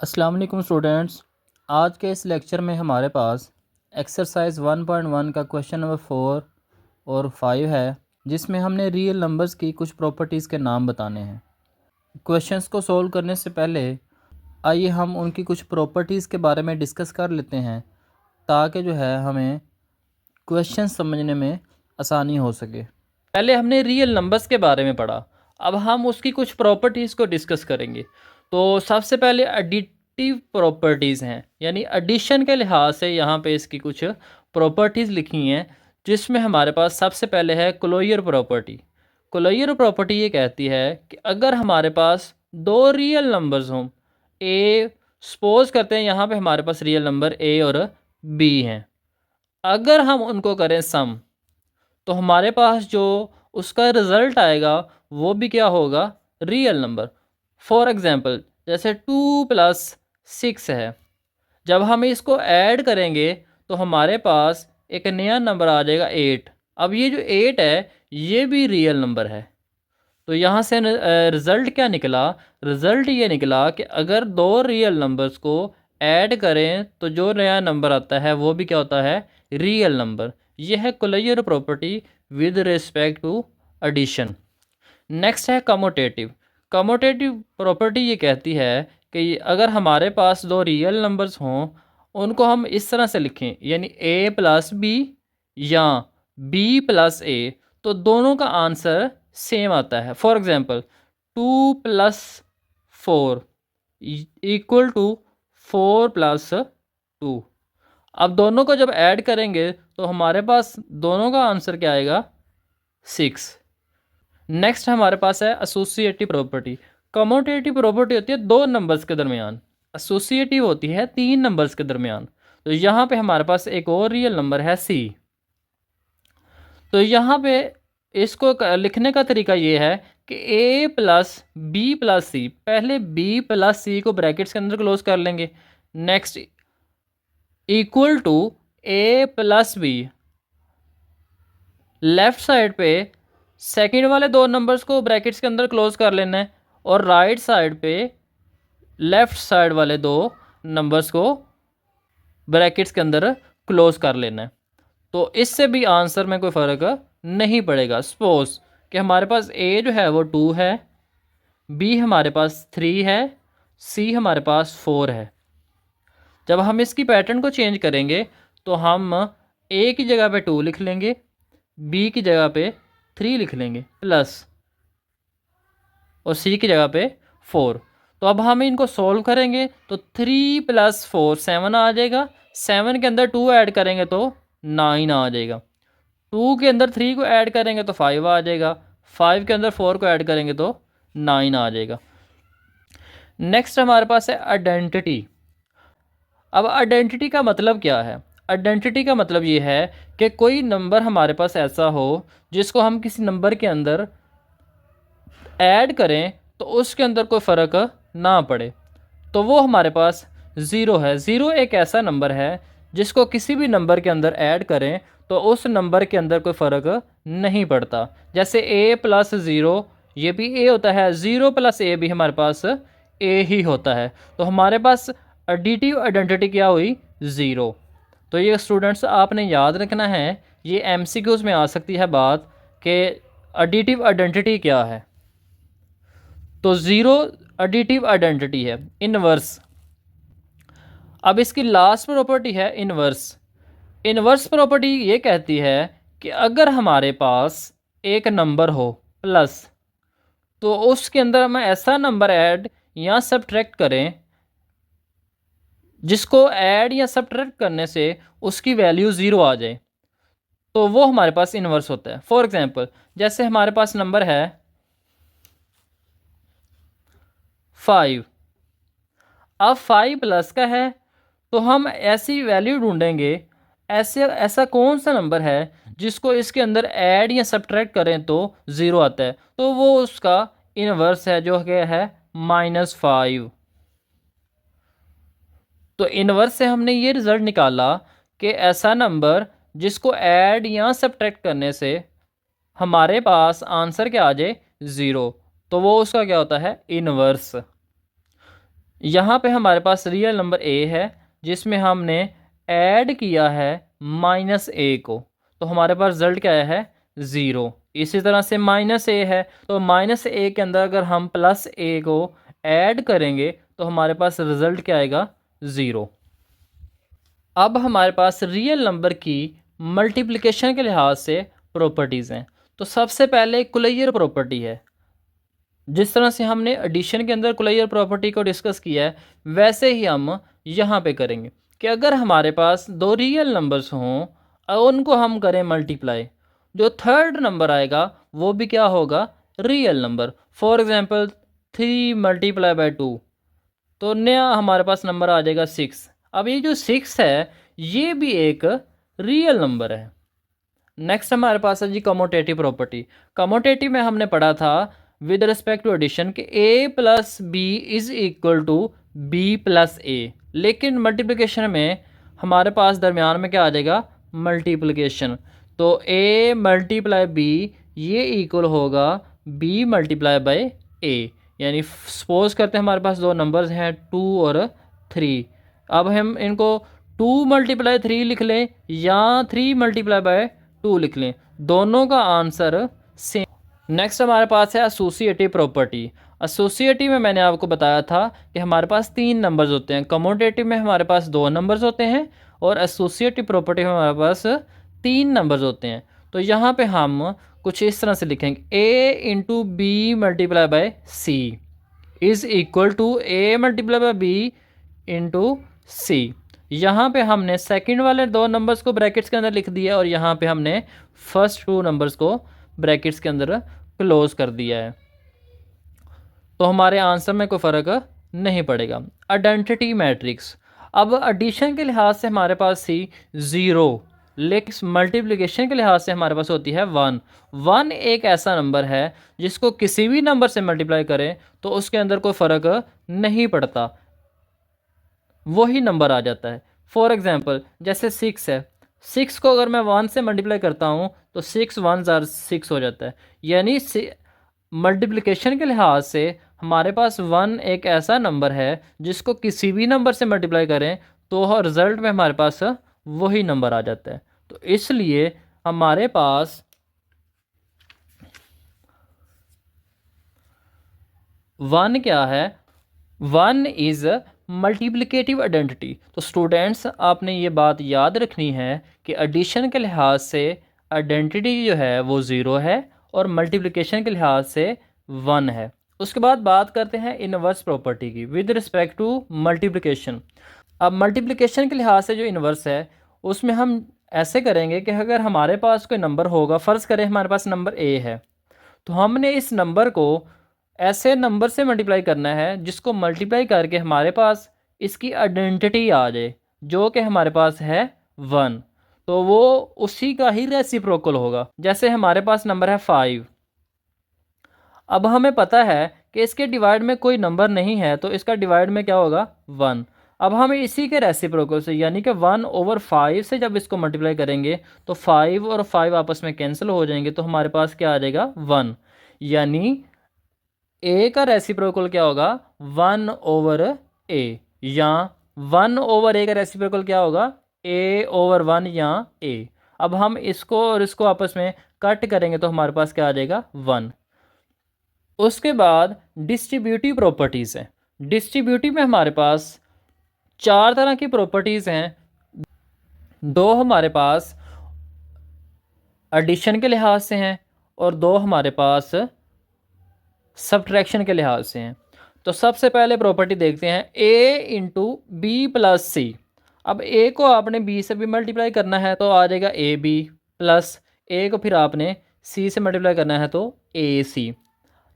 अस्सलाम वालेकुम स्टूडेंट्स। आज के इस लेक्चर में हमारे पास एक्सरसाइज 1.1 का क्वेश्चन नंबर 4 और 5 है, जिसमें हमने रियल नंबर्स की कुछ प्रॉपर्टीज़ के नाम बताने हैं। क्वेश्चंस को सोल्व करने से पहले आइए हम उनकी कुछ प्रॉपर्टीज़ के बारे में डिस्कस कर लेते हैं, ताकि जो है हमें क्वेश्चन समझने में आसानी हो सके। पहले हमने रियल नंबर्स के बारे में पढ़ा, अब हम उसकी कुछ प्रॉपर्टीज़ को डिस्कस करेंगे। तो सबसे पहले एडिटिव प्रॉपर्टीज़ हैं, यानी एडिशन के लिहाज से यहाँ पे इसकी कुछ प्रॉपर्टीज़ लिखी हैं, जिसमें हमारे पास सबसे पहले है क्लोजर प्रॉपर्टी। क्लोजर प्रॉपर्टी ये कहती है कि अगर हमारे पास दो रियल नंबर्स हों, ए सपोज करते हैं यहाँ पे हमारे पास रियल नंबर ए और बी हैं, अगर हम उनको करें सम, तो हमारे पास जो उसका रिज़ल्ट आएगा वो भी क्या होगा, रियल नंबर। फॉर एग्ज़ाम्पल जैसे 2 + 6 है, जब हम इसको ऐड करेंगे तो हमारे पास एक नया नंबर आ जाएगा 8। अब ये जो 8 है ये भी रियल नंबर है। तो यहाँ से रिज़ल्ट क्या निकला, रिज़ल्ट ये निकला कि अगर दो रियल नंबर्स को ऐड करें तो जो नया नंबर आता है वो भी क्या होता है, रियल नंबर। यह है closure property with respect to addition. Next है कमोटेटिव। कमोटेटिव प्रॉपर्टी ये कहती है कि अगर हमारे पास दो रियल नंबर्स हों, उनको हम इस तरह से लिखें, यानी a+b या b+a, तो दोनों का आंसर सेम आता है। For example 2+4 equal to 4+2। अब दोनों को जब ऐड करेंगे तो हमारे पास दोनों का आंसर क्या आएगा, 6। नेक्स्ट हमारे पास है एसोसिएटिव प्रॉपर्टी। कमोटेटिव प्रॉपर्टी होती है दो नंबर्स के दरमियान, एसोसिएटिव होती है 3 नंबर्स के दरमियान। तो यहाँ पे हमारे पास एक और रियल नंबर है सी। तो यहाँ पे इसको लिखने का तरीका ये है कि a+b+c, पहले b+c को ब्रैकेट्स के अंदर क्लोज कर लेंगे, next equal to a+b, left side पे सेकंड वाले दो नंबर्स को ब्रैकेट्स के अंदर क्लोज कर लेना है, और राइट साइड पे लेफ़्ट साइड वाले दो नंबर्स को ब्रैकेट्स के अंदर क्लोज कर लेना है। तो इससे भी आंसर में कोई फ़र्क नहीं पड़ेगा। सपोज कि हमारे पास ए जो है वो 2 है, बी हमारे पास 3 है, सी हमारे पास 4 है। जब हम इसकी पैटर्न को चेंज करेंगे तो हम ए की जगह पे 2 लिख लेंगे, बी की जगह पे 3 लिख लेंगे प्लस, और सी की जगह पे 4। तो अब हम इनको सोल्व करेंगे तो 3 + 4 7 आ जाएगा, 7 के अंदर 2 ऐड करेंगे तो 9 आ जाएगा, 2 के अंदर 3 को ऐड करेंगे तो 5 आ जाएगा, 5 के अंदर 4 को ऐड करेंगे तो 9 आ जाएगा। नेक्स्ट हमारे पास है आइडेंटिटी। अब आइडेंटिटी का मतलब क्या है, आइडेंटिटी का मतलब ये है कि कोई नंबर हमारे पास ऐसा हो जिसको हम किसी नंबर के अंदर ऐड करें तो उसके अंदर कोई फ़र्क ना पड़े, तो वो हमारे पास ज़ीरो है। ज़ीरो एक ऐसा नंबर है जिसको किसी भी नंबर के अंदर ऐड करें तो उस नंबर के अंदर कोई फ़र्क नहीं पड़ता। जैसे a+0 ये भी a होता है, 0 + a भी हमारे पास a ही होता है। तो हमारे पास एडिटिव आइडेंटिटी क्या हुई, ज़ीरो। तो ये स्टूडेंट्स आपने याद रखना है, ये MCQs में आ सकती है बात कि एडिटिव आइडेंटिटी क्या है। तो ज़ीरो एडिटिव आइडेंटिटी है। इनवर्स, अब इसकी लास्ट प्रॉपर्टी है इनवर्स। इनवर्स प्रॉपर्टी ये कहती है कि अगर हमारे पास एक नंबर हो प्लस, तो उसके अंदर हम ऐसा नंबर ऐड या सब्ट्रैक्ट करें जिसको ऐड या सब्ट्रैक्ट करने से उसकी वैल्यू ज़ीरो आ जाए, तो वो हमारे पास इनवर्स होता है। फॉर एग्जांपल जैसे हमारे पास नंबर है 5, अब 5 प्लस का है, तो हम ऐसी वैल्यू ढूंढेंगे, ऐसा कौन सा नंबर है जिसको इसके अंदर ऐड या सब्ट्रैक्ट करें तो ज़ीरो आता है, तो वो उसका इनवर्स है जो क्या है, -5। तो इनवर्स से हमने ये रिज़ल्ट निकाला कि ऐसा नंबर जिसको ऐड या सब्ट्रैक्ट करने से हमारे पास आंसर क्या आ जाए, ज़ीरो, तो वो उसका क्या होता है, इनवर्स। यहाँ पे हमारे पास रियल नंबर ए है जिसमें हमने ऐड किया है माइनस ए को, तो हमारे पास रिजल्ट क्या आया है 0। इसी तरह से माइनस ए है, तो माइनस ए के अंदर अगर हम प्लस ए को ऐड करेंगे तो हमारे पास रिजल्ट क्या आएगा 0। अब हमारे पास रियल नंबर की मल्टीप्लिकेशन के लिहाज से प्रॉपर्टीज़ हैं। तो सबसे पहले कुलैयर प्रॉपर्टी है। जिस तरह से हमने एडिशन के अंदर कुलैयर प्रॉपर्टी को डिस्कस किया है, वैसे ही हम यहाँ पे करेंगे कि अगर हमारे पास दो रियल नंबर्स हों और उनको हम करें मल्टीप्लाई, जो थर्ड नंबर आएगा वो भी क्या होगा, real number. For example 3 multiply by 2, तो नया हमारे पास नंबर आ जाएगा 6। अब ये जो 6 है ये भी एक रियल नंबर है। नेक्स्ट हमारे पास है जी कमोटेटिव प्रॉपर्टी। कमोटेटिव में हमने पढ़ा था विद रिस्पेक्ट टू एडिशन कि a plus B is equal to B plus A, लेकिन मल्टीप्लिकेशन में हमारे पास दरमियान में क्या आ जाएगा, मल्टीप्लिकेशन। तो a मल्टीप्लाई बी ये इक्वल होगा b मल्टीप्लाई बाय a। यानी सपोज करते हैं हमारे पास दो नंबर्स हैं 2 और 3। अब हम इनको 2 मल्टीप्लाई 3 लिख लें या 3 मल्टीप्लाई बाय 2 लिख लें, दोनों का आंसर सेम। नेक्स्ट हमारे पास है एसोसिएटिव प्रॉपर्टी। एसोसिएटिव में मैंने आपको बताया था कि हमारे पास 3 नंबर्स होते हैं, कमोटेटिव में हमारे पास 2 नंबर्स होते हैं और एसोसिएटिव प्रॉपर्टी में हमारे पास 3 नंबर्स होते हैं। तो यहाँ पे हम कुछ इस तरह से लिखेंगे a into B multiply by C is equal to a multiply by b into C. यहाँ पे हमने सेकंड वाले 2 नंबर्स को ब्रैकेट्स के अंदर लिख दिया और यहाँ पे हमने फर्स्ट 2 नंबर्स को ब्रैकेट्स के अंदर क्लोज कर दिया है, तो हमारे आंसर में कोई फ़र्क नहीं पड़ेगा। Identity matrix. अब एडिशन के लिहाज से हमारे पास थी 0, लेकिन मल्टीप्लिकेशन के लिहाज से हमारे पास होती है 1। 1 एक ऐसा नंबर है जिसको किसी भी नंबर से मल्टीप्लाई करें तो उसके अंदर कोई फ़र्क नहीं पड़ता, वही नंबर आ जाता है। फॉर एग्ज़ाम्पल जैसे 6 है, 6 को अगर मैं 1 से मल्टीप्लाई करता हूँ तो 6 1 ज़ार 6 हो जाता है। यानी मल्टीप्लिकेशन के लिहाज से हमारे पास 1 एक ऐसा नंबर है जिसको किसी भी नंबर से मल्टीप्लाई करें तो रिज़ल्ट में हमारे पास वही नंबर आ जाता है। तो इसलिए हमारे पास 1 क्या है, 1 इज़ मल्टीप्लिकेटिव आइडेंटिटी। तो स्टूडेंट्स आपने ये बात याद रखनी है कि एडिशन के लिहाज से आइडेंटिटी जो है वो 0 है और मल्टीप्लिकेशन के लिहाज से 1 है। उसके बाद बात करते हैं इनवर्स प्रॉपर्टी की विद रिस्पेक्ट टू मल्टीप्लिकेशन। अब मल्टीप्लिकेशन के लिहाज से जो इनवर्स है उसमें हम ऐसे करेंगे कि अगर हमारे पास कोई नंबर होगा, फ़र्ज़ करें हमारे पास नंबर a है, तो हमने इस नंबर को ऐसे नंबर से मल्टीप्लाई करना है जिसको मल्टीप्लाई करके हमारे पास इसकी आइडेंटिटी आ जाए जो कि हमारे पास है 1, तो वो उसी का ही रेसिप्रोकल होगा। जैसे हमारे पास नंबर है 5, अब हमें पता है कि इसके डिवाइड में कोई नंबर नहीं है तो इसका डिवाइड में क्या होगा 1। अब हम इसी के रेसिप्रोकल से यानी कि 1/5 से जब इसको मल्टीप्लाई करेंगे तो 5 और 5 आपस में कैंसिल हो जाएंगे, तो हमारे पास क्या आ जाएगा 1। यानी ए का रेसिप्रोकल क्या होगा 1/a, या 1/a का रेसिप्रोकल क्या होगा a/1 या a। अब हम इसको और इसको आपस में कट करेंगे तो हमारे पास क्या आ जाएगा 1। उसके बाद डिस्ट्रीब्यूटिव प्रॉपर्टीज़ हैं। डिस्ट्रीब्यूटिव में हमारे पास 4 तरह की प्रॉपर्टीज़ हैं। 2 हमारे पास एडिशन के लिहाज से हैं और 2 हमारे पास सब्ट्रैक्शन के लिहाज से हैं। तो सबसे पहले प्रॉपर्टी देखते हैं a इंटू बी प्लस सी। अब a को आपने b से भी मल्टीप्लाई करना है तो आ जाएगा ए बी, प्लस a को फिर आपने c से मल्टीप्लाई करना है तो ए सी।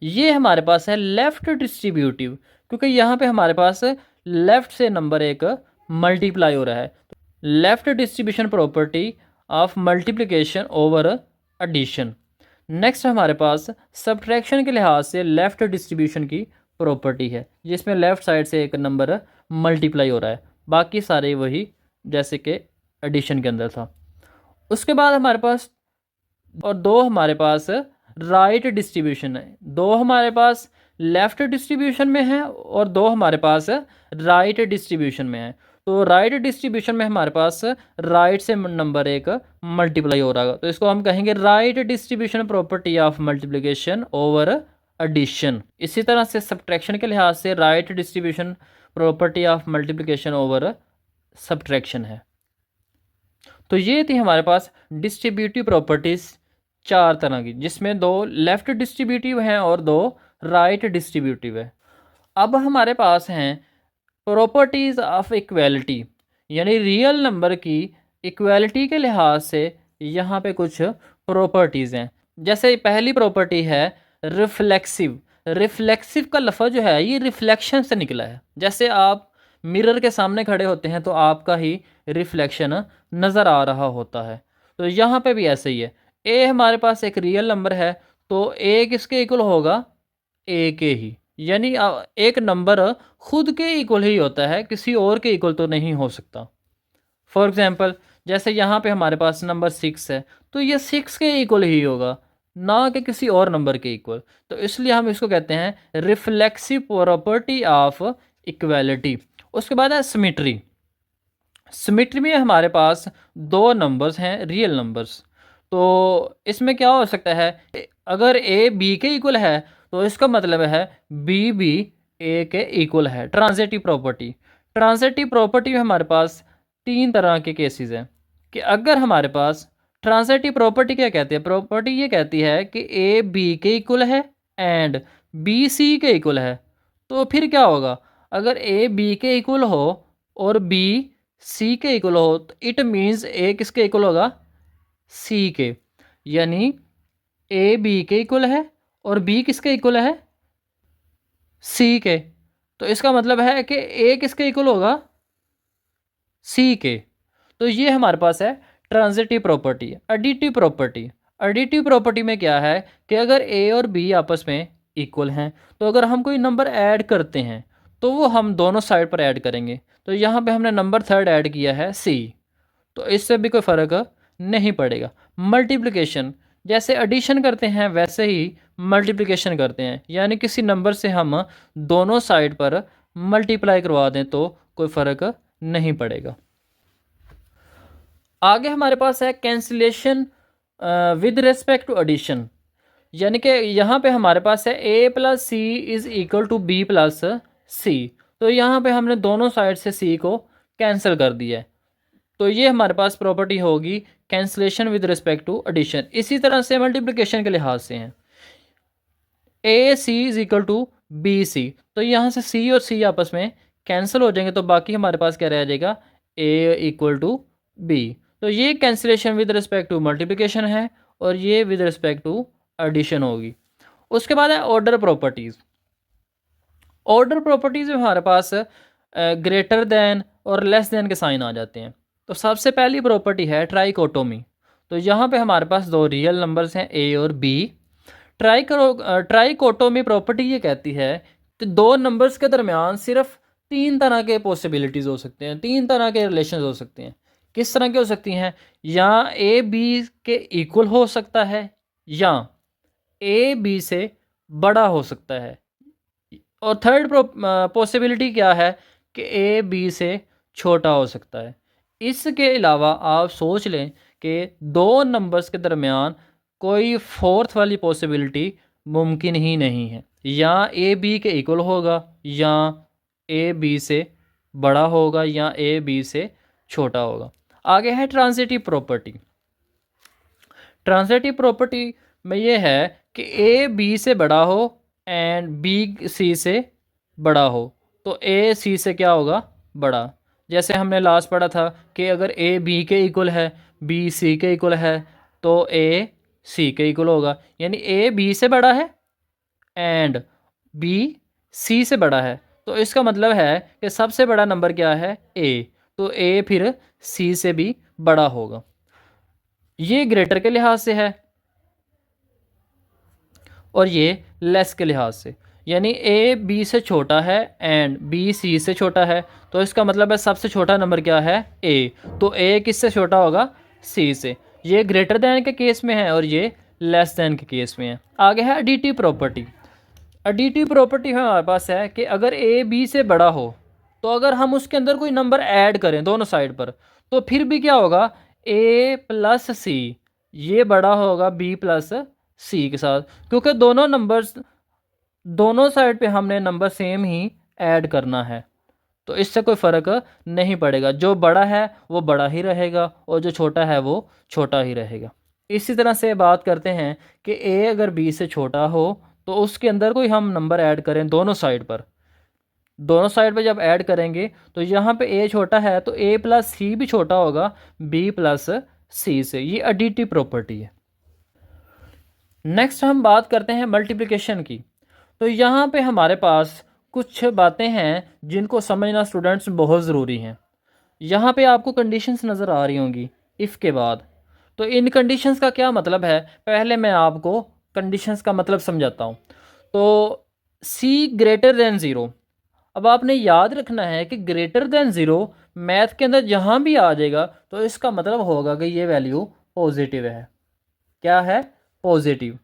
ये हमारे पास है लेफ़्ट डिस्ट्रीब्यूटिव, क्योंकि यहाँ पे हमारे पास लेफ़्ट से नंबर एक मल्टीप्लाई हो रहा है। Left distribution property of multiplication over addition. Next हमारे पास सब्ट्रैक्शन के लिहाज से लेफ़्ट डिस्ट्रीब्यूशन की प्रॉपर्टी है जिसमें लेफ़्ट साइड से एक नंबर मल्टीप्लाई हो रहा है, बाकी सारे वही जैसे कि एडिशन के अंदर था। उसके बाद हमारे पास और 2 हमारे पास राइट डिस्ट्रीब्यूशन है। 2 हमारे पास लेफ़्ट डिस्ट्रीब्यूशन में है और 2 हमारे पास राइट डिस्ट्रीब्यूशन में है। तो राइट डिस्ट्रीब्यूशन में हमारे पास राइट से नंबर एक मल्टीप्लाई हो रहा है, तो इसको हम कहेंगे right distribution property of multiplication over addition. इसी तरह से सब्ट्रैक्शन के लिहाज से right distribution property of multiplication over subtraction है। तो ये थी हमारे पास डिस्ट्रीब्यूटिव प्रॉपर्टीज़ 4 तरह की, जिसमें 2 लेफ़्ट डिस्ट्रीब्यूटिव हैं और 2 राइट डिस्ट्रीब्यूटिव है। अब हमारे पास हैं प्रॉपर्टीज़ ऑफ इक्वालिटी, यानी रियल नंबर की इक्वालिटी के लिहाज से यहाँ पे कुछ प्रॉपर्टीज़ हैं। जैसे पहली प्रॉपर्टी है रिफ्लेक्सिव। रिफ्लेक्सिव का लफ्ज़ जो है ये रिफ्लेक्शन से निकला है। जैसे आप मिरर के सामने खड़े होते हैं तो आपका ही रिफ्लेक्शन नज़र आ रहा होता है, तो यहाँ पे भी ऐसे ही है। ए हमारे पास एक रियल नंबर है, तो ए किसके इक्वल होगा, ए के ही, यानी एक नंबर खुद के इक्वल ही होता है, किसी और के इक्वल तो नहीं हो सकता। फॉर एग्ज़ाम्पल जैसे यहाँ पे हमारे पास नंबर 6 है, तो ये 6 के इक्वल ही होगा, ना कि किसी और नंबर के इक्वल। तो इसलिए हम इसको कहते हैं रिफ्लेक्सिव प्रॉपर्टी ऑफ इक्वालिटी। उसके बाद है सिमेट्री। सिमेट्री में हमारे पास 2 नंबर्स हैं रियल नंबर्स, तो इसमें क्या हो सकता है, अगर ए बी के इक्वल है तो इसका मतलब है बी भी ए के इक्वल है। Transitive property. ट्रांजिटिव प्रॉपर्टी में हमारे पास 3 तरह के केसेस हैं कि अगर हमारे पास ट्रांजिटिव प्रॉपर्टी क्या कहती है, प्रॉपर्टी ये कहती है कि ए बी के इक्वल है एंड बी सी के इक्वल है, तो फिर क्या होगा, अगर ए बी के इक्वल हो और बी सी के इक्वल हो तो इट मीन्स ए किसके इक्वल होगा, सी के, यानी ए बी के इक्वल है और बी किसके इक्वल है, सी के। तो इसका मतलब है कि ए किसके इक्वल होगा, सी के। तो ये हमारे पास है transitive property. Additive property. Additive property में क्या है कि अगर ए और बी आपस में इक्वल हैं, तो अगर हम कोई नंबर ऐड करते हैं तो वो हम दोनों साइड पर ऐड करेंगे। तो यहाँ पे हमने नंबर 3 ऐड किया है सी, तो इससे भी कोई फ़र्क नहीं पड़ेगा। मल्टीप्लिकेशन, जैसे एडिशन करते हैं वैसे ही मल्टीप्लिकेशन करते हैं, यानी किसी नंबर से हम दोनों साइड पर मल्टीप्लाई करवा दें तो कोई फ़र्क नहीं पड़ेगा। आगे हमारे पास है cancellation with respect to addition, यानी कि यहाँ पे हमारे पास है a plus C is equal to B plus C. तो यहाँ पे हमने दोनों साइड से c को कैंसिल कर दिया है, तो ये हमारे पास प्रॉपर्टी होगी cancellation with respect to addition. इसी तरह से मल्टीप्लिकेशन के लिहाज से हैं A C is equal to B C, तो यहाँ से c और c आपस में कैंसिल हो जाएंगे, तो बाकी हमारे पास क्या रह जाएगा, a इक्वल टू बी। तो ये cancellation with respect to multiplication है और ये विद रिस्पेक्ट टू एडिशन होगी। उसके बाद है ऑर्डर प्रॉपर्टीज़। ऑर्डर प्रॉपर्टीज़ में हमारे पास ग्रेटर देन और लेस देन के साइन आ जाते हैं। तो सबसे पहली प्रॉपर्टी है ट्राइकोटोमी। तो यहाँ पे हमारे पास 2 रियल नंबर्स हैं ए और बी। ट्राइकोटोमी प्रॉपर्टी ये कहती है कि 2 नंबर्स के दरमियान सिर्फ 3 तरह के पॉसिबिलिटीज़ हो सकते हैं, 3 तरह के रिलेशन हो सकते हैं। किस तरह की हो सकती हैं, या ए बी के इक्वल हो सकता है, या ए बी से बड़ा हो सकता है, और थर्ड पॉसिबिलिटी क्या है कि ए बी से छोटा हो सकता है। इसके अलावा आप सोच लें कि 2 नंबर्स के दरमियान कोई फोर्थ वाली पॉसिबिलिटी मुमकिन ही नहीं है, या ए बी के इक्वल होगा, या ए बी से बड़ा होगा, या ए बी से छोटा होगा। आगे है ट्रांजिटिव प्रॉपर्टी। ट्रांजिटिव प्रॉपर्टी में ये है कि ए बी से बड़ा हो एंड बी सी से बड़ा हो, तो ए सी से क्या होगा, बड़ा। जैसे हमने लास्ट पढ़ा था कि अगर ए बी के इक्वल है, बी सी के इक्वल है, तो ए सी के इक्वल होगा, यानी ए बी से बड़ा है एंड बी सी से बड़ा है। तो इसका मतलब है कि सबसे बड़ा नंबर क्या है, ए, तो ए फिर सी से भी बड़ा होगा। ये ग्रेटर के लिहाज से है और ये लेस के लिहाज से, यानी ए बी से छोटा है एंड बी सी से छोटा है, तो इसका मतलब है सबसे छोटा नंबर क्या है, ए, तो ए किससे छोटा होगा, सी से। ये ग्रेटर दैन के केस में है और ये लेस दैन के केस में है। आगे है एडिटिव प्रॉपर्टी। एडिटिव प्रॉपर्टी हमारे पास है कि अगर ए बी से बड़ा हो तो अगर हम उसके अंदर कोई नंबर ऐड करें दोनों साइड पर तो फिर भी क्या होगा, ए प्लस सी ये बड़ा होगा बी प्लस सी के साथ, क्योंकि दोनों नंबर्स दोनों साइड पे हमने नंबर सेम ही ऐड करना है। तो इससे कोई फ़र्क नहीं पड़ेगा, जो बड़ा है वो बड़ा ही रहेगा और जो छोटा है वो छोटा ही रहेगा। इसी तरह से बात करते हैं कि ए अगर बी से छोटा हो तो उसके अंदर कोई हम नंबर ऐड करें दोनों साइड पर, दोनों साइड पे जब ऐड करेंगे तो यहाँ पे ए छोटा है तो ए प्लस सी भी छोटा होगा बी प्लस सी से। ये एडिटिव प्रॉपर्टी है। नेक्स्ट हम बात करते हैं मल्टीप्लिकेशन की। तो यहाँ पे हमारे पास कुछ बातें हैं जिनको समझना स्टूडेंट्स बहुत ज़रूरी हैं। यहाँ पे आपको कंडीशंस नज़र आ रही होंगी इफ़ के बाद। तो इन कंडीशंस का क्या मतलब है, पहले मैं आपको कंडीशंस का मतलब समझाता हूँ। तो सी ग्रेटर देन ज़ीरो, अब आपने याद रखना है कि ग्रेटर देन ज़ीरो मैथ के अंदर जहाँ भी आ जाएगा तो इसका मतलब होगा कि ये वैल्यू पॉजिटिव है। क्या है? पॉजिटिव।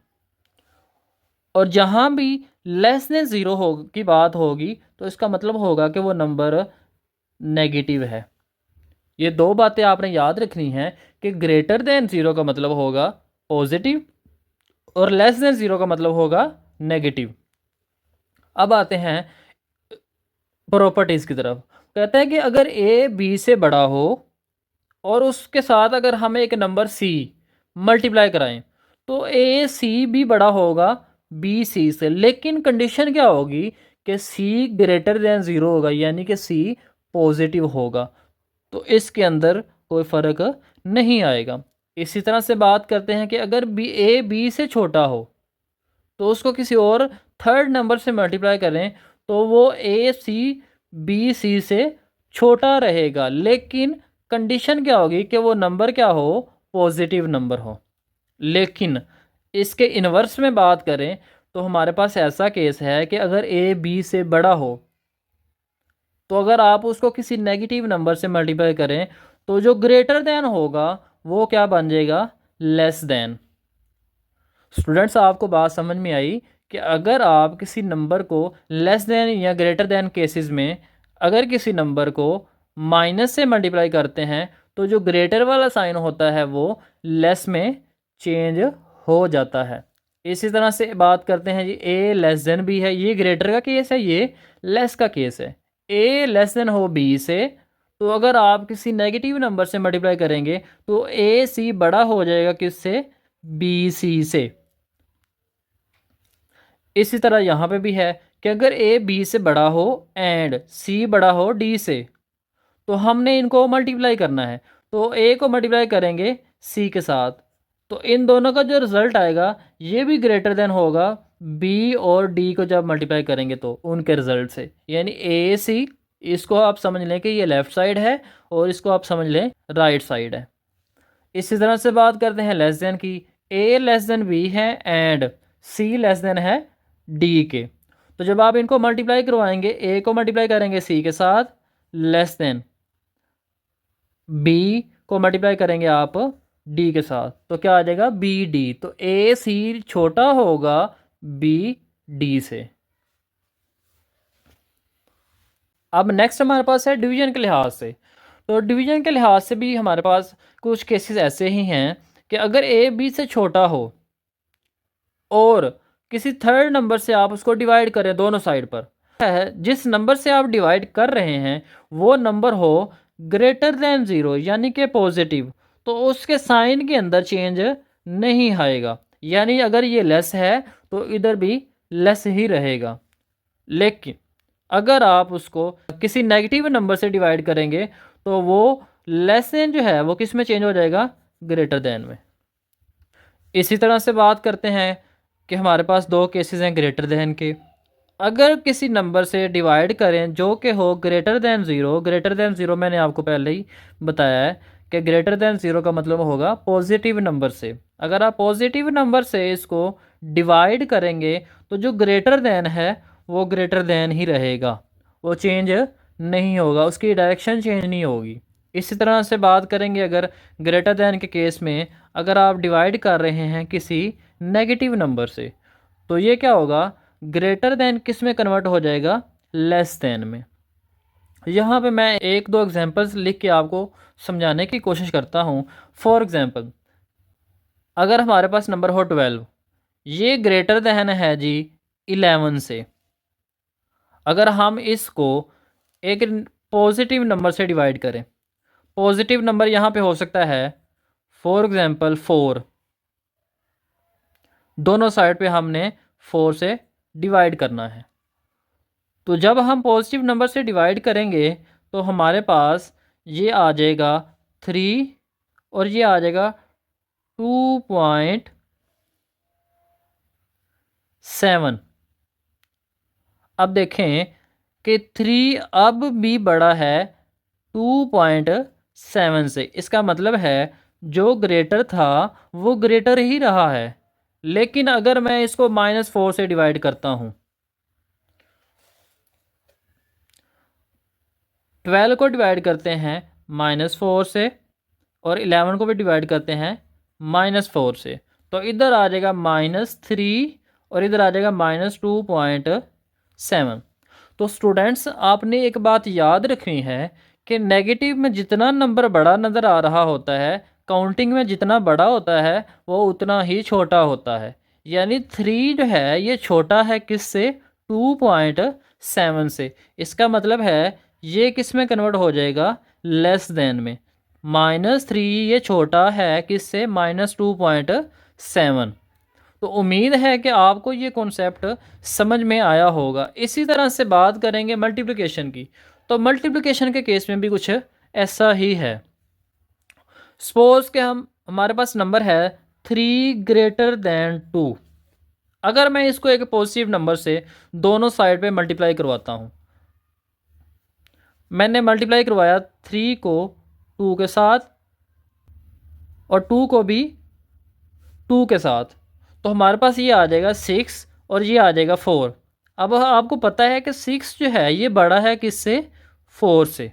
और जहाँ भी लेस देन ज़ीरो हो की बात होगी तो इसका मतलब होगा कि वो नंबर नेगेटिव है। ये दो बातें आपने याद रखनी हैं कि ग्रेटर देन ज़ीरो का मतलब होगा पॉजिटिव और लेस देन ज़ीरो का मतलब होगा नेगेटिव। अब आते हैं प्रॉपर्टीज़ की तरफ। कहते हैं कि अगर ए बी से बड़ा हो और उसके साथ अगर हम एक नंबर सी मल्टीप्लाई कराएं तो ए सी भी बड़ा होगा बी सी से, लेकिन कंडीशन क्या होगी कि सी ग्रेटर देन ज़ीरो होगा, यानी कि सी पॉजिटिव होगा। तो इसके अंदर कोई फ़र्क नहीं आएगा। इसी तरह से बात करते हैं कि अगर बी से छोटा हो तो उसको किसी और थर्ड नंबर से मल्टीप्लाई करें तो वो ए सी बी सी से छोटा रहेगा, लेकिन कंडीशन क्या होगी कि वो नंबर क्या हो, पॉजिटिव नंबर हो। लेकिन इसके इन्वर्स में बात करें तो हमारे पास ऐसा केस है कि अगर ए बी से बड़ा हो तो अगर आप उसको किसी नेगेटिव नंबर से मल्टीप्लाई करें तो जो ग्रेटर देन होगा वो क्या बन जाएगा, लेस देन। स्टूडेंट्स आपको बात समझ में आई कि अगर आप किसी नंबर को लेस देन या ग्रेटर देन केसेस में अगर किसी नंबर को माइनस से मल्टीप्लाई करते हैं तो जो ग्रेटर वाला साइन होता है वो लेस में चेंज हो जाता है। इसी तरह से बात करते हैं जी ए लेस देन बी है, ये ग्रेटर का केस है, ये लेस का केस है। ए लेस देन हो बी से तो अगर आप किसी नेगेटिव नंबर से मल्टीप्लाई करेंगे तो ए सी बड़ा हो जाएगा किससे, बी सी से। इसी तरह यहाँ पे भी है कि अगर ए बी से बड़ा हो एंड सी बड़ा हो डी से तो हमने इनको मल्टीप्लाई करना है। तो ए को मल्टीप्लाई करेंगे सी के साथ तो इन दोनों का जो रिज़ल्ट आएगा ये भी ग्रेटर देन होगा बी और डी को जब मल्टीप्लाई करेंगे तो उनके रिज़ल्ट से, यानी ए सी इसको आप समझ लें कि ये लेफ़्ट साइड है और इसको आप समझ लें राइट साइड है। इसी तरह से बात करते हैं लेस देन की। ए लेस देन बी है एंड सी लेस देन है डी के। तो जब आप इनको मल्टीप्लाई करवाएंगे ए को मल्टीप्लाई करेंगे सी के साथ लेस देन, बी को मल्टीप्लाई करेंगे आप डी के साथ तो क्या आ जाएगा, बी डी। तो ए सी छोटा होगा बी डी से। अब नेक्स्ट हमारे पास है डिवीजन के लिहाज से। तो डिवीजन के लिहाज से भी हमारे पास कुछ केसेस ऐसे ही हैं कि अगर ए बी से छोटा हो और किसी थर्ड नंबर से आप उसको डिवाइड करें दोनों साइड पर, है जिस नंबर से आप डिवाइड कर रहे हैं वो नंबर हो ग्रेटर देन ज़ीरो यानी कि पॉजिटिव, तो उसके साइन के अंदर चेंज नहीं आएगा। यानी अगर ये लेस है तो इधर भी लेस ही रहेगा। लेकिन अगर आप उसको किसी नेगेटिव नंबर से डिवाइड करेंगे तो वो लेस देन जो है वो किस में चेंज हो जाएगा, ग्रेटर देन में। इसी तरह से बात करते हैं कि हमारे पास दो केसेस हैं ग्रेटर देन के। अगर किसी नंबर से डिवाइड करें जो कि हो greater than zero, greater than zero मैंने आपको पहले ही बताया है कि ग्रेटर देन ज़ीरो का मतलब होगा पॉजिटिव नंबर से। अगर आप पॉजिटिव नंबर से इसको डिवाइड करेंगे तो जो ग्रेटर देन है वो ग्रेटर देन ही रहेगा, वो चेंज नहीं होगा, उसकी डायरेक्शन चेंज नहीं होगी। इसी तरह से बात करेंगे अगर ग्रेटर देन के केस में अगर आप डिवाइड कर रहे हैं किसी नेगेटिव नंबर से तो ये क्या होगा, ग्रेटर देन किस में कन्वर्ट हो जाएगा, लेस देन में। यहाँ पे मैं एक दो एग्जांपल्स लिख के आपको समझाने की कोशिश करता हूँ। फॉर एग्जांपल, अगर हमारे पास नंबर हो 12, ये ग्रेटर देन है जी 11 से। अगर हम इसको एक पॉजिटिव नंबर से डिवाइड करें, पॉजिटिव नंबर यहाँ पे हो सकता है फॉर एग्जांपल 4, दोनों साइड पे हमने 4 से डिवाइड करना है। तो जब हम पॉजिटिव नंबर से डिवाइड करेंगे तो हमारे पास ये आ जाएगा 3 और ये आ जाएगा 2.7। अब देखें कि 3 अब भी बड़ा है 2.7 से। इसका मतलब है जो ग्रेटर था वो ग्रेटर ही रहा है। लेकिन अगर मैं इसको -4 से डिवाइड करता हूँ, 12 को डिवाइड करते हैं -4 से और 11 को भी डिवाइड करते हैं -4 से, तो इधर आ जाएगा -3 और इधर आ जाएगा -2.7। तो स्टूडेंट्स, आपने एक बात याद रखनी है कि नेगेटिव में जितना नंबर बड़ा नज़र आ रहा होता है, काउंटिंग में जितना बड़ा होता है वो उतना ही छोटा होता है। यानी 3 जो है ये छोटा है किससे, 2.7 से। इसका मतलब है ये किस में कन्वर्ट हो जाएगा, लेस देन में। -3 ये छोटा है किससे, -2.7। तो उम्मीद है कि आपको ये कॉन्सेप्ट समझ में आया होगा। इसी तरह से बात करेंगे मल्टीप्लिकेशन की। तो मल्टीप्लिकेशन के केस में भी कुछ ऐसा ही है। सपोज कि हमारे पास नंबर है 3 ग्रेटर देन 2। अगर मैं इसको एक पॉजिटिव नंबर से दोनों साइड पे मल्टीप्लाई करवाता हूँ, मैंने मल्टीप्लाई करवाया 3 को 2 के साथ और 2 को भी 2 के साथ, तो हमारे पास ये आ जाएगा 6 और ये आ जाएगा 4। अब आपको पता है कि 6 जो है ये बड़ा है किससे, 4 से।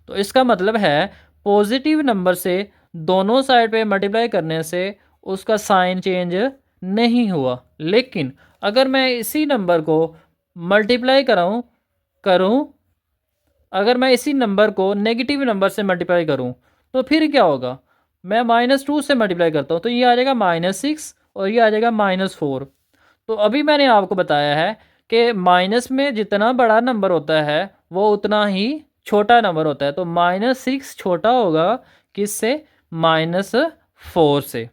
तो इसका मतलब है पॉजिटिव नंबर से दोनों साइड पे मल्टीप्लाई करने से उसका साइन चेंज नहीं हुआ। लेकिन अगर मैं इसी नंबर को मल्टीप्लाई करूं अगर मैं इसी नंबर को नेगेटिव नंबर से मल्टीप्लाई करूं तो फिर क्या होगा, मैं -2 से मल्टीप्लाई करता हूं तो ये आ जाएगा -6 और ये आ जाएगा -4। तो अभी मैंने आपको बताया है कि माइनस में जितना बड़ा नंबर होता है वो उतना ही छोटा नंबर होता है। तो -6 छोटा होगा किससे, -4 से।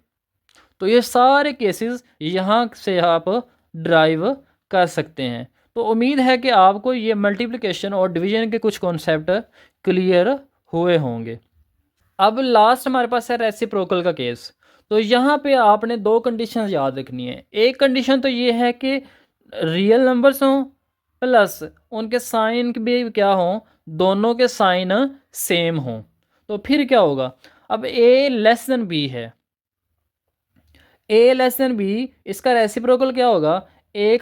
तो ये सारे केसेस यहाँ से आप ड्राइव कर सकते हैं। तो उम्मीद है कि आपको ये मल्टीप्लिकेशन और डिवीजन के कुछ कॉन्सेप्ट क्लियर हुए होंगे। अब लास्ट हमारे पास है रेसिप्रोकल का केस। तो यहाँ पे आपने दो कंडीशंस याद रखनी है। एक कंडीशन तो ये है कि रियल नंबर्स हों प्लस उनके साइन भी क्या हों, दोनों के साइन सेम हों। तो फिर क्या होगा, अब a लेस देन b है, a लेस देन b, इसका रेसिप्रोकल क्या होगा, a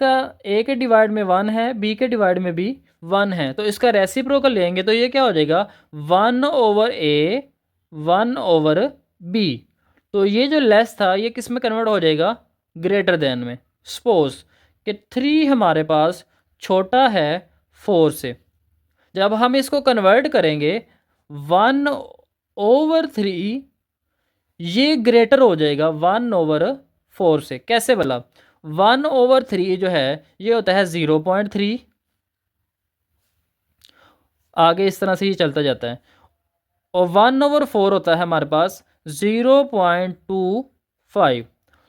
के डिवाइड में 1 है, b के डिवाइड में भी 1 है। तो इसका रेसिप्रोकल लेंगे तो ये क्या हो जाएगा, 1/a 1/b। तो ये जो लेस था ये किस में कन्वर्ट हो जाएगा, ग्रेटर देन में। सपोज कि 3 हमारे पास छोटा है 4 से। जब हम इसको कन्वर्ट करेंगे 1/3 ये ग्रेटर हो जाएगा 1/4 से। कैसे भला, 1/3 जो है ये होता है 0.3, आगे इस तरह से ही चलता जाता है, और 1/4 होता है हमारे पास 0.25।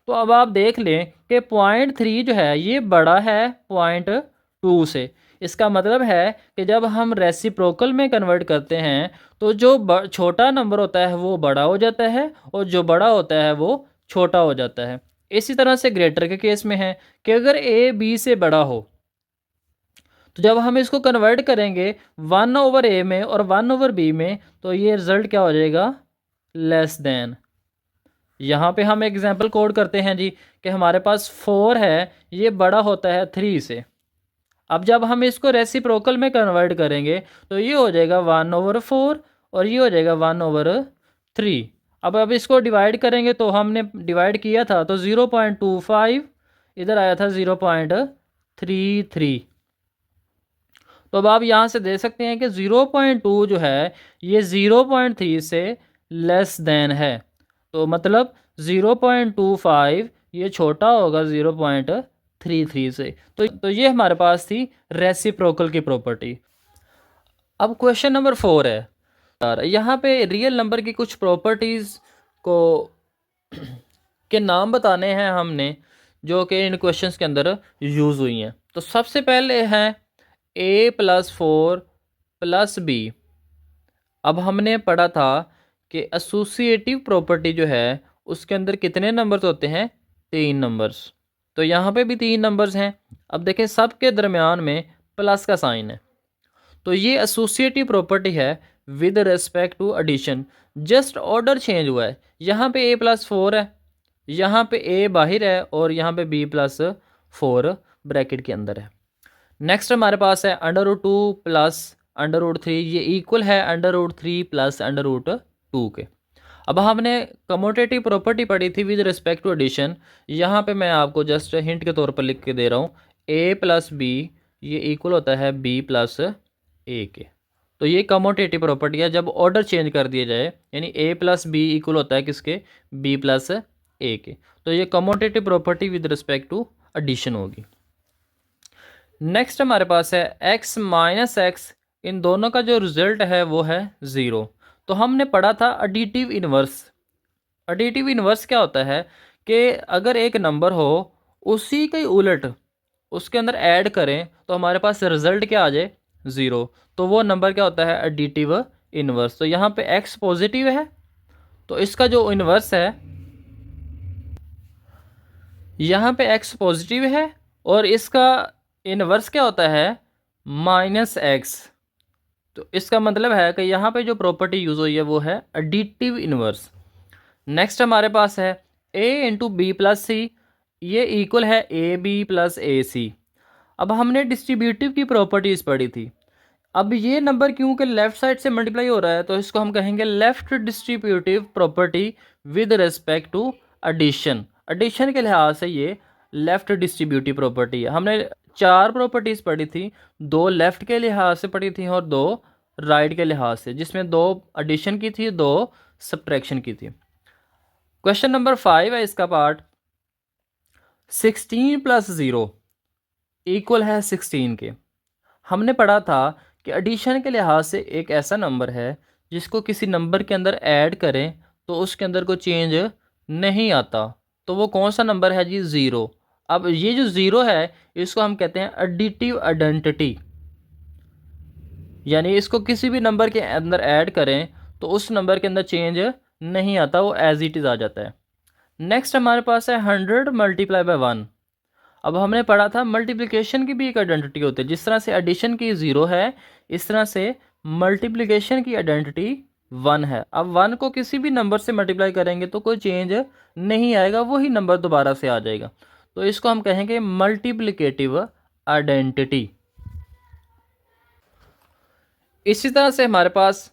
तो अब आप देख लें कि 0.3 जो है ये बड़ा है 0.2 से। इसका मतलब है कि जब हम रेसिप्रोकल में कन्वर्ट करते हैं तो जो छोटा नंबर होता है वो बड़ा हो जाता है और जो बड़ा होता है वो छोटा हो जाता है। इसी तरह से ग्रेटर के केस में है कि अगर a b से बड़ा हो तो जब हम इसको कन्वर्ट करेंगे 1/a में और 1/b में तो ये रिज़ल्ट क्या हो जाएगा, लेस देन। यहाँ पे हम एग्जांपल कोड करते हैं जी कि हमारे पास 4 है, ये बड़ा होता है 3 से। अब जब हम इसको रेसिप्रोकल में कन्वर्ट करेंगे तो ये हो जाएगा 1/4 और ये हो जाएगा 1/3। अब इसको डिवाइड करेंगे तो हमने डिवाइड किया था तो 0.25 इधर आया था 0.3। 33। तो अब आप यहाँ से देख सकते हैं कि 0.2 जो है ये 0.3 से लेस देन है, तो मतलब 0.25 ये छोटा होगा 0.33 से। तो ये हमारे पास थी रेसिप्रोकल की प्रॉपर्टी। अब क्वेश्चन नंबर 4 है, यहाँ पे रियल नंबर की कुछ प्रॉपर्टीज़ को के नाम बताने हैं हमने, जो कि इन क्वेश्चंस के अंदर यूज़ हुई हैं। तो सबसे पहले हैं a+4 + b। अब हमने पढ़ा था कि एसोसिएटिव प्रॉपर्टी जो है उसके अंदर कितने नंबर्स होते हैं, 3 नंबर्स। तो यहाँ पे भी 3 नंबर्स हैं। अब देखें सब के दरमियान में प्लस का साइन है, तो ये एसोसिएटिव प्रॉपर्टी है with respect to addition. Just order change हुआ है, यहाँ पे a+4 है, यहाँ पे a बाहर है और यहाँ पे b+4 ब्रैकेट के अंदर है। नेक्स्ट हमारे पास है √2 + √3, ये इक्वल है √3 + √2 के। अब हमने कमोटेटिव प्रॉपर्टी पढ़ी थी विद रिस्पेक्ट टू एडिशन। यहाँ पे मैं आपको जस्ट हिंट के तौर पर लिख के दे रहा हूँ, a + b ये इक्वल होता है b + a के। तो ये कमोटेटिव प्रॉपर्टी है जब ऑर्डर चेंज कर दिया जाए, यानी a + b इक्वल होता है किसके, b + a के। तो ये commutative property with respect to addition होगी। नेक्स्ट हमारे पास है x - x, इन दोनों का जो रिजल्ट है वो है 0। तो हमने पढ़ा था एडिटिव इन्वर्स। एडिटिव इन्वर्स क्या होता है कि अगर एक नंबर हो उसी के उलट उसके अंदर ऐड करें तो हमारे पास रिजल्ट क्या आ जाए, 0। तो वो नंबर क्या होता है, एडिटिव इन्वर्स। तो यहाँ पे x पॉजिटिव है तो इसका जो इन्वर्स है, यहाँ पे x पॉजिटिव है और इसका इन्वर्स क्या होता है, -x। तो इसका मतलब है कि यहाँ पे जो प्रॉपर्टी यूज़ हुई है वो है एडिटिव इन्वर्स। नेक्स्ट हमारे पास है a × b + c, ये इक्वल है ab + ac। अब हमने डिस्ट्रीब्यूटिव की प्रॉपर्टीज़ पढ़ी थी। अब ये नंबर क्योंकि लेफ़्ट साइड से मल्टीप्लाई हो रहा है तो इसको हम कहेंगे left distributive property with respect to addition. Addition के लिहाज से ये लेफ़्ट डिस्ट्रीब्यूटिव प्रॉपर्टी है। हमने 4 प्रॉपर्टीज़ पढ़ी थी, 2 लेफ़्ट के लिहाज से पढ़ी थी और 2 राइट के लिहाज से, जिसमें 2 एडिशन की थी, 2 सब्ट्रैक्शन की थी। क्वेश्चन नंबर 5 है इसका पार्ट, 16 + 0 इक्वल है 16 के। हमने पढ़ा था कि एडिशन के लिहाज से एक ऐसा नंबर है जिसको किसी नंबर के अंदर ऐड करें तो उसके अंदर कोई चेंज नहीं आता, तो वो कौन सा नंबर है जी, 0। अब ये जो 0 है इसको हम कहते हैं एडिटिव आइडेंटिटी, यानी इसको किसी भी नंबर के अंदर ऐड करें तो उस नंबर के अंदर चेंज नहीं आता, वो एज इट इज़ आ जाता है। नेक्स्ट हमारे पास है 100 × 1। अब हमने पढ़ा था मल्टीप्लिकेशन की भी एक आइडेंटिटी होती है, जिस तरह से एडिशन की 0 है इस तरह से मल्टीप्लिकेशन की आइडेंटिटी 1 है। अब 1 को किसी भी नंबर से मल्टीप्लाई करेंगे तो कोई चेंज नहीं आएगा, वही नंबर दोबारा से आ जाएगा। तो इसको हम कहेंगे मल्टीप्लिकेटिव आइडेंटिटी। इसी तरह से हमारे पास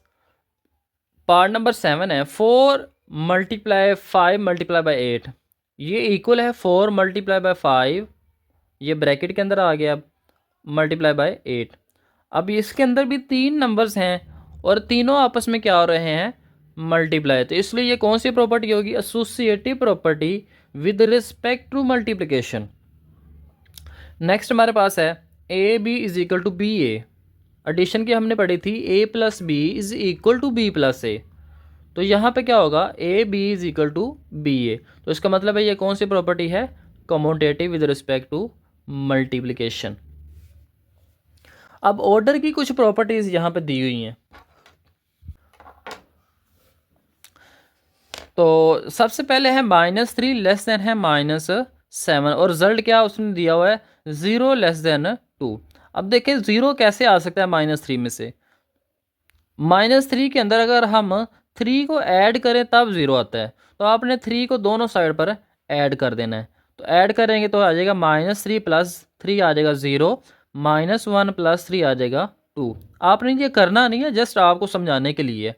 पार्ट नंबर 7 है, 4 × 5 × 8, ये इक्वल है 4 × 5, ये ब्रैकेट के अंदर आ गया, × 8। अब इसके अंदर भी 3 नंबर्स हैं और तीनों आपस में क्या हो रहे हैं, मल्टीप्लाई। तो इसलिए ये कौन सी प्रॉपर्टी होगी, associative property with respect to multiplication. Next हमारे पास है AB = BA। एडिशन की हमने पढ़ी थी A + B = B + A। तो यहाँ पे क्या होगा, AB = BA। तो इसका मतलब है ये कौन सी प्रॉपर्टी है, commutative with respect to multiplication. अब ऑर्डर की कुछ प्रॉपर्टीज़ यहाँ पे दी हुई हैं। तो सबसे पहले है -3 लेस देन है -7 और रिजल्ट क्या उसने दिया हुआ है, 0 < 2। अब देखें 0 कैसे आ सकता है -3 में से, -3 के अंदर अगर हम 3 को ऐड करें तब 0 आता है। तो आपने 3 को दोनों साइड पर ऐड कर देना है। तो ऐड करेंगे तो आ जाएगा -3 + 3 आ जाएगा 0, -1 + 3 आ जाएगा 2। आपने ये करना नहीं है, जस्ट आपको समझाने के लिए।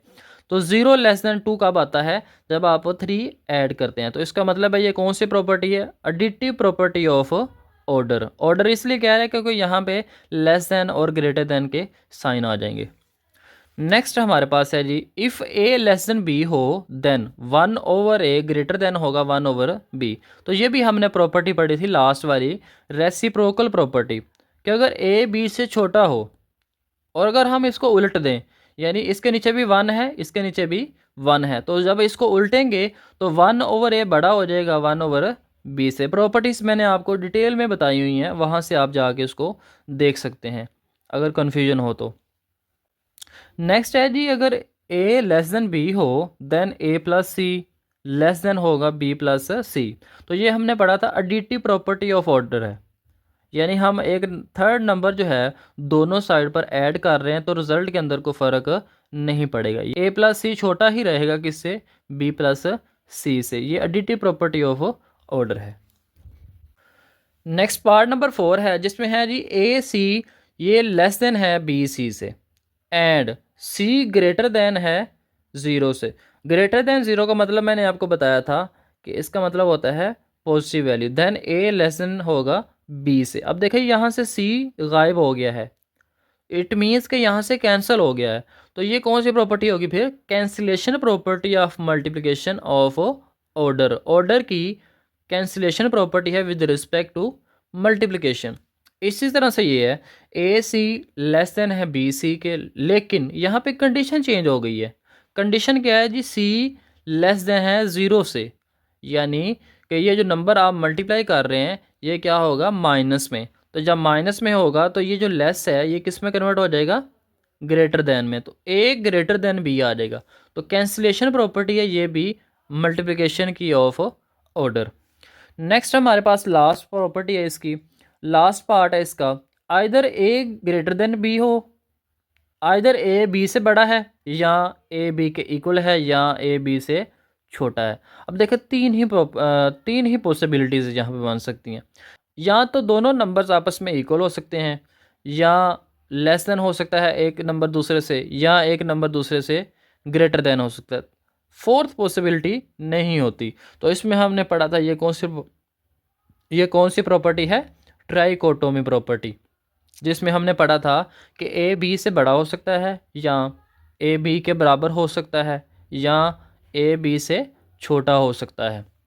तो 0 < 2 कब आता है, जब आप 3 ऐड करते हैं। तो इसका मतलब है ये कौन सी प्रॉपर्टी है, additive property of order. Order इसलिए कह रहे हैं क्योंकि यहाँ पे लेस देन और ग्रेटर देन के साइन आ जाएंगे। नेक्स्ट हमारे पास है जी, if A less than B हो देन 1/a ग्रेटर देन होगा 1/b। तो ये भी हमने प्रॉपर्टी पढ़ी थी लास्ट वाली, रेसिप्रोकल प्रॉपर्टी, कि अगर ए बी से छोटा हो और अगर हम इसको उल्ट दें, यानी इसके नीचे भी 1 है, इसके नीचे भी 1 है, तो जब इसको उल्टेंगे तो 1/a बड़ा हो जाएगा 1/b से। प्रॉपर्टीज़ मैंने आपको डिटेल में बताई हुई हैं, वहाँ से आप जाके उसको देख सकते हैं अगर कन्फ्यूजन हो तो। नेक्स्ट है जी, अगर a लेस देन बी हो then a plus C less than होगा b प्लस सी। तो ये हमने पढ़ा था एडिटिव प्रॉपर्टी ऑफ ऑर्डर है, यानी हम एक थर्ड नंबर जो है दोनों साइड पर ऐड कर रहे हैं तो रिजल्ट के अंदर कोई फ़र्क नहीं पड़ेगा। a प्लस सी छोटा ही रहेगा किससे, b प्लस सी से। ये एडिटिव प्रॉपर्टी ऑफ ऑर्डर है। नेक्स्ट पार्ट नंबर 4 है, जिसमें है जी ए सी ये लेस देन है बी सी से एंड सी ग्रेटर देन है 0 से। ग्रेटर देन 0 का मतलब मैंने आपको बताया था कि इसका मतलब होता है पॉजिटिव वैल्यू, देन ए लेस देन होगा बी से। अब देखिए यहाँ से सी गायब हो गया है, इट मीन्स कि यहाँ से कैंसिल हो गया है। तो ये कौन सी प्रॉपर्टी होगी फिर, cancellation property of multiplication of order. Order की कैंसिलेशन प्रॉपर्टी है विद रिस्पेक्ट टू मल्टीप्लिकेशन। इसी तरह से ये है ए सी लेस देन है बी सी के, लेकिन यहाँ पे कंडीशन चेंज हो गई है। कंडीशन क्या है जी, सी लेस देन है 0 से, यानी कि ये जो नंबर आप मल्टीप्लाई कर रहे हैं ये क्या होगा, माइनस में। तो जब माइनस में होगा तो ये जो लेस है ये किस में कन्वर्ट हो जाएगा, ग्रेटर देन में। तो ए ग्रेटर देन बी आ जाएगा। तो कैंसिलेशन प्रॉपर्टी है ये भी मल्टीप्लिकेशन की ऑफ ऑर्डर। नेक्स्ट हमारे पास लास्ट प्रॉपर्टी है इसकी, लास्ट पार्ट है इसका, आइदर ए ग्रेटर देन बी हो, आइदर ए बी से बड़ा है या ए बी के इक्वल है या ए बी से छोटा है। अब देखो तीन ही पॉसिबिलिटीज़ यहाँ पे बन सकती हैं, या तो दोनों नंबर्स आपस में इक्वल हो सकते हैं, या लेस देन हो सकता है एक नंबर दूसरे से, या एक नंबर दूसरे से ग्रेटर देन हो सकता है। फोर्थ पॉसिबिलिटी नहीं होती। तो इसमें हमने पढ़ा था ये कौन सी प्रॉपर्टी है, ट्राइकोटोमी प्रॉपर्टी, जिसमें हमने पढ़ा था कि ए बी से बड़ा हो सकता है, या ए बी के बराबर हो सकता है, या ए बी से छोटा हो सकता है।